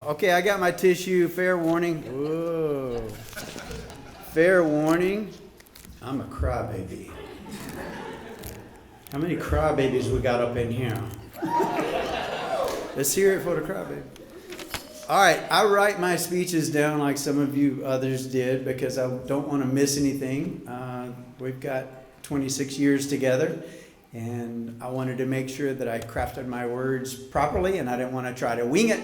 Okay, I got my tissue. Fair warning. Whoa. Fair warning. I'm a crybaby. How many crybabies we got up in here? Let's hear it for the crybaby. All right, I write my speeches down like some of you others did because I don't want to miss anything. We've got 26 years together, and I wanted to make sure that I crafted my words properly, and I didn't want to try to wing it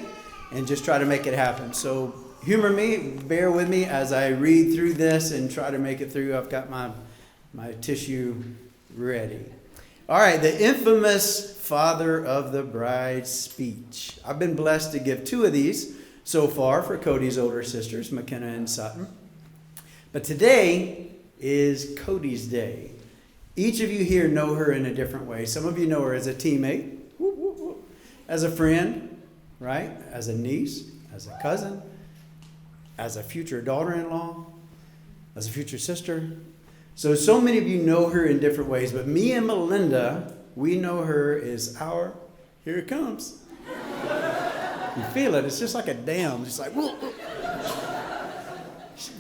and just try to make it happen. So humor me, bear with me as I read through this and try to make it through. I've got my tissue ready. All right, the infamous Father of the Bride speech. I've been blessed to give 2 of these so far for Cody's older sisters, McKenna and Sutton. But today is Cody's day. Each of you here know her in a different way. Some of you know her as a teammate, as a friend, right? As a niece, as a cousin, as a future daughter-in-law, as a future sister. So many of you know her in different ways, but me and Melinda, we know her as our, here it comes. You feel it, it's just like a dam, just like, whoa.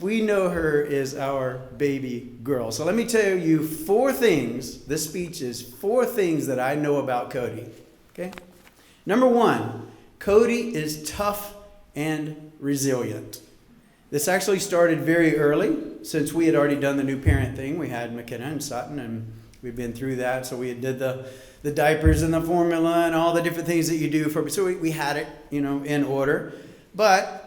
We know her as our baby girl. So let me tell you 4 things, this speech is 4 things that I know about Cody, okay? Number 1, Cody is tough and resilient. This actually started very early, since we had already done the new parent thing. We had McKenna and Sutton, and we've been through that. So we did the diapers and the formula and all the different things that you do for. So we had it, in order. But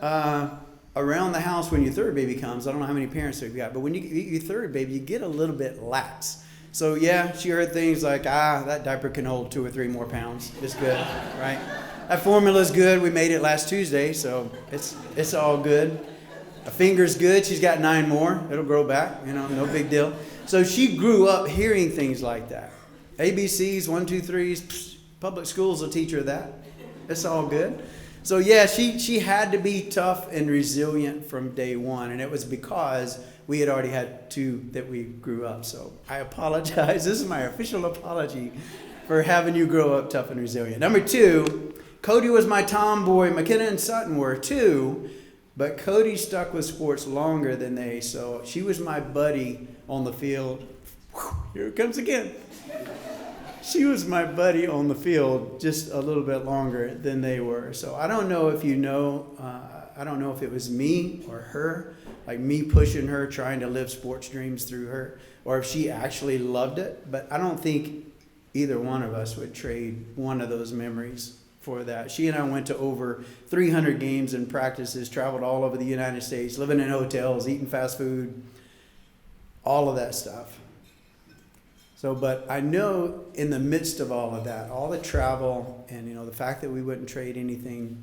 around the house, when your third baby comes, I don't know how many parents you've got, but when you get your third baby, you get a little bit lax. So yeah, she heard things like, that diaper can hold 2 or 3 more pounds. It's good, right? That formula's good. We made it last Tuesday, so it's all good. A finger's good. She's got 9 more. It'll grow back. No big deal. So she grew up hearing things like that. ABCs, 1, 2, 3s. Public schools will teach her that. It's all good. So yeah, she had to be tough and resilient from day one. And it was because we had already had 2 that we grew up. So I apologize. This is my official apology for having you grow up tough and resilient. Number 2, Cody was my tomboy. McKenna and Sutton were too. But Cody stuck with sports longer than they, so she was my buddy on the field. Here it comes again. She was my buddy on the field just a little bit longer than they were. So I don't know if I don't know if it was me or her, like me pushing her, trying to live sports dreams through her, or if she actually loved it. But I don't think either one of us would trade one of those memories for that. She and I went to over 300 games and practices, traveled all over the United States, living in hotels, eating fast food, all of that stuff. So, but I know in the midst of all of that, all the travel and, the fact that we wouldn't trade anything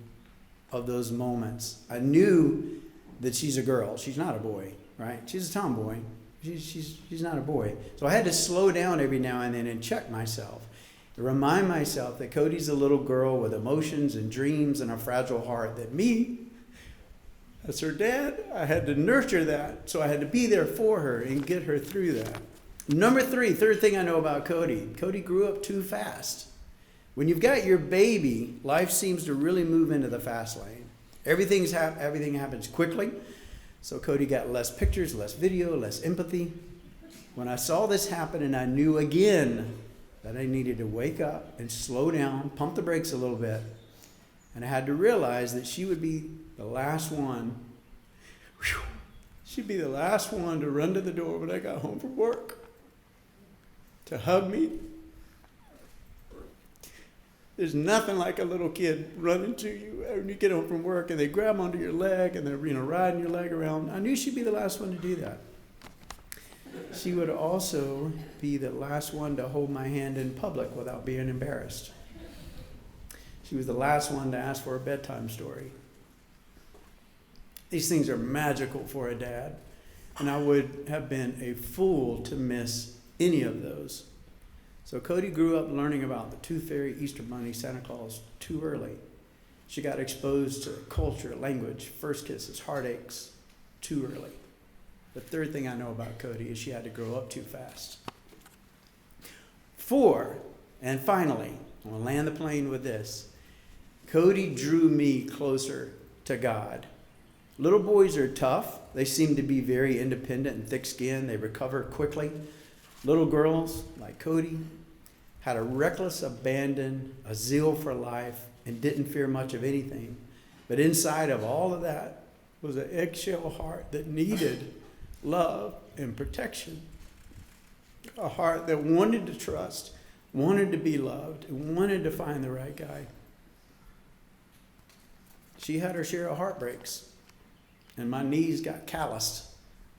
of those moments, I knew that she's a girl. She's not a boy, right? She's a tomboy. She's not a boy. So I had to slow down every now and then and check myself. To remind myself that Cody's a little girl with emotions and dreams and a fragile heart, that me, as her dad, I had to nurture that. So I had to be there for her and get her through that. Number 3, third thing I know about Cody. Cody grew up too fast. When you've got your baby, life seems to really move into the fast lane. Everything happens quickly. So Cody got less pictures, less video, less empathy. When I saw this happen, and I knew again that I needed to wake up and slow down, pump the brakes a little bit. And I had to realize that she would be the last one. She'd be the last one to run to the door when I got home from work, to hug me. There's nothing like a little kid running to you when you get home from work and they grab onto your leg and they're riding your leg around. I knew she'd be the last one to do that. She would also be the last one to hold my hand in public without being embarrassed. She was the last one to ask for a bedtime story. These things are magical for a dad, and I would have been a fool to miss any of those. So Cody grew up learning about the Tooth Fairy, Easter Bunny, Santa Claus too early. She got exposed to culture, language, first kisses, heartaches too early. The third thing I know about Cody is she had to grow up too fast. 4, and finally, I'm going to land the plane with this. Cody drew me closer to God. Little boys are tough. They seem to be very independent and thick-skinned. They recover quickly. Little girls, like Cody, had a reckless abandon, a zeal for life, and didn't fear much of anything. But inside of all of that was an eggshell heart that needed love and protection. A heart that wanted to trust, wanted to be loved, and wanted to find the right guy. She had her share of heartbreaks. And my knees got calloused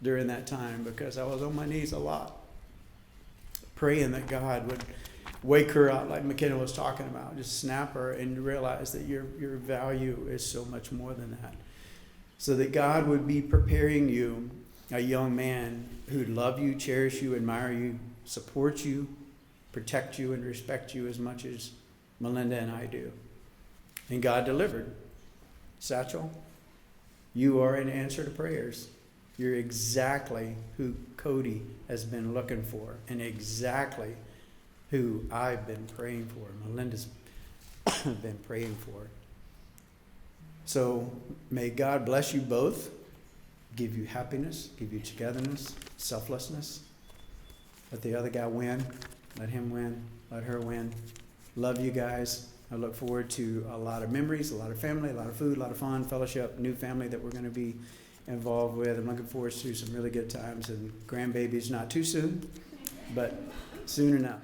during that time because I was on my knees a lot, praying that God would wake her up like McKenna was talking about. Just snap her and realize that your value is so much more than that. So that God would be preparing you, a young man who'd love you, cherish you, admire you, support you, protect you, and respect you as much as Melinda and I do. And God delivered. Satchel, you are an answer to prayers. You're exactly who Cody has been looking for and exactly who I've been praying for. Melinda's been praying for. So may God bless you both, give you happiness, give you togetherness, selflessness. Let the other guy win. Let him win. Let her win. Love you guys. I look forward to a lot of memories, a lot of family, a lot of food, a lot of fun, fellowship, new family that we're going to be involved with. I'm looking forward to some really good times, and grandbabies not too soon, but soon enough.